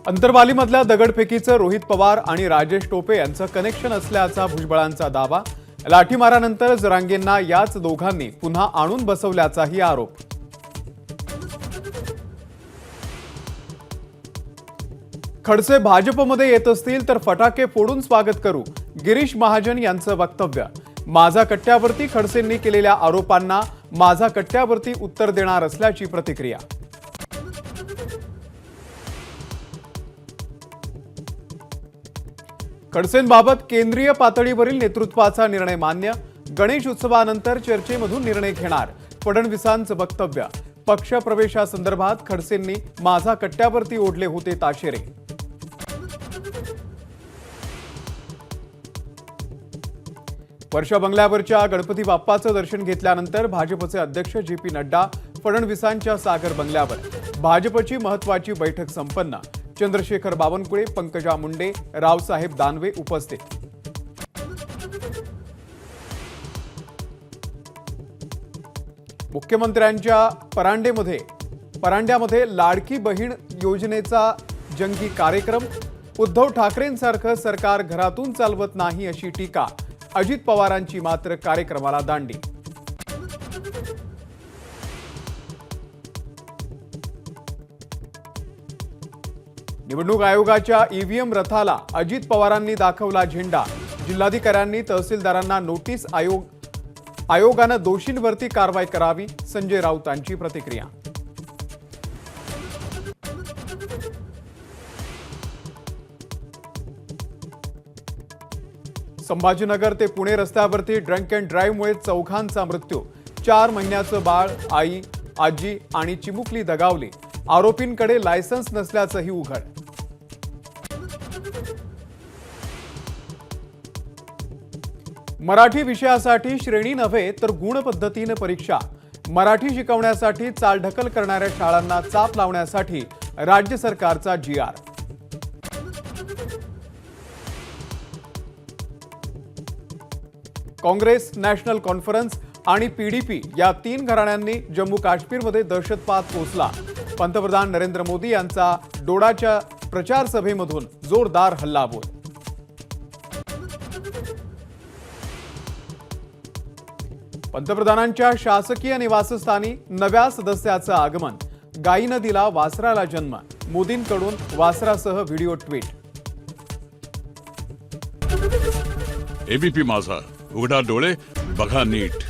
अंतरवालीमधल्या दगडफेकीचं रोहित पवार आणि राजेश टोपे यांचं कनेक्शन असल्याचा भुजबळांचा दावा। लाठीमारानंतर जरांगेंना याच दोघांनी पुन्हा आणून बसवल्याचाही आरोप। खडसे भाजपमध्ये येत असतील तर फटाके फोडून स्वागत करू, गिरीश महाजन यांचं वक्तव्य। माझा कट्ट्यावरती खडसेंनी केलेल्या आरोपांना माझा कट्ट्यावरती उत्तर देणार असल्याची प्रतिक्रिया। खडसेंबाबत केंद्रीय पातळीवरील नेतृत्वाचा निर्णय मान्य, गणेश उत्सवानंतर चर्चेमधून निर्णय घेणार, फडणवीसांचं वक्तव्य। पक्ष प्रवेशासंदर्भात खडसेंनी माझा कट्ट्यावरती ओढले होते ताशेरे। वर्षा बंगल्यावरच्या गणपती बाप्पाचं दर्शन घेतल्यानंतर भाजपचे अध्यक्ष जे.पी. नड्डा फडणवीसांच्या सागर बंगल्यावर। भाजपची महत्त्वाची बैठक संपन्न, चंद्रशेखर बावनकुळे, पंकजा मुंडे, रावसाहेब दानवे उपस्थित। मुख्यमंत्र्यांच्या परांड्यामध्ये लाडकी बहीण योजनेचा जंगी कार्यक्रम। उद्धव ठाकरेंसारखं सरकार घरातून चालवत नाही अशी टीका, अजित पवारांची मात्र कार्यक्रमाला दांडी। निवडणूक आयोगाच्या ईव्हीएम रथाला अजित पवारांनी दाखवला झेंडा। जिल्हाधिकाऱ्यांनी तहसीलदारांना नोटीस, आयोगानं दोषींवरती कारवाई करावी, संजय राऊतांची प्रतिक्रिया। संभाजीनगर ते पुणे रस्त्यावरती ड्रंक अँड ड्राईव्हमुळे चौघांचा मृत्यू। 4 महिन्याचं बाळ, आई, आजी आणि चिमुकली दगावली। आरोपींकडे लायसन्स नसल्याचंही उघड। मराठी विषयासाठी श्रेणी नव्हे तर गुण पद्धतीने परीक्षा। मराठी शिकवण्यासाठी चालढकल करणाऱ्या शाळांना चाप लावण्यासाठी राज्य सरकारचा GR। काँग्रेस, नॅशनल कॉन्फरन्स आणि PDP या 3 घराण्यांनी जम्मू काश्मीरमध्ये दहशतवाद पोचला। पंतप्रधान नरेंद्र मोदी यांचा डोडाच्या प्रचार सभेमधून जोरदार हल्लाबोल। पंतप्रधानांच्या शासकीय निवासस्थानी नव्या सदस्याचं आगमन। गायीनं दिला वासराला जन्म, मोदींकडून वासरासह व्हिडिओ ट्विट। एबीपी माझा, उघडा डोळे बघा नीट।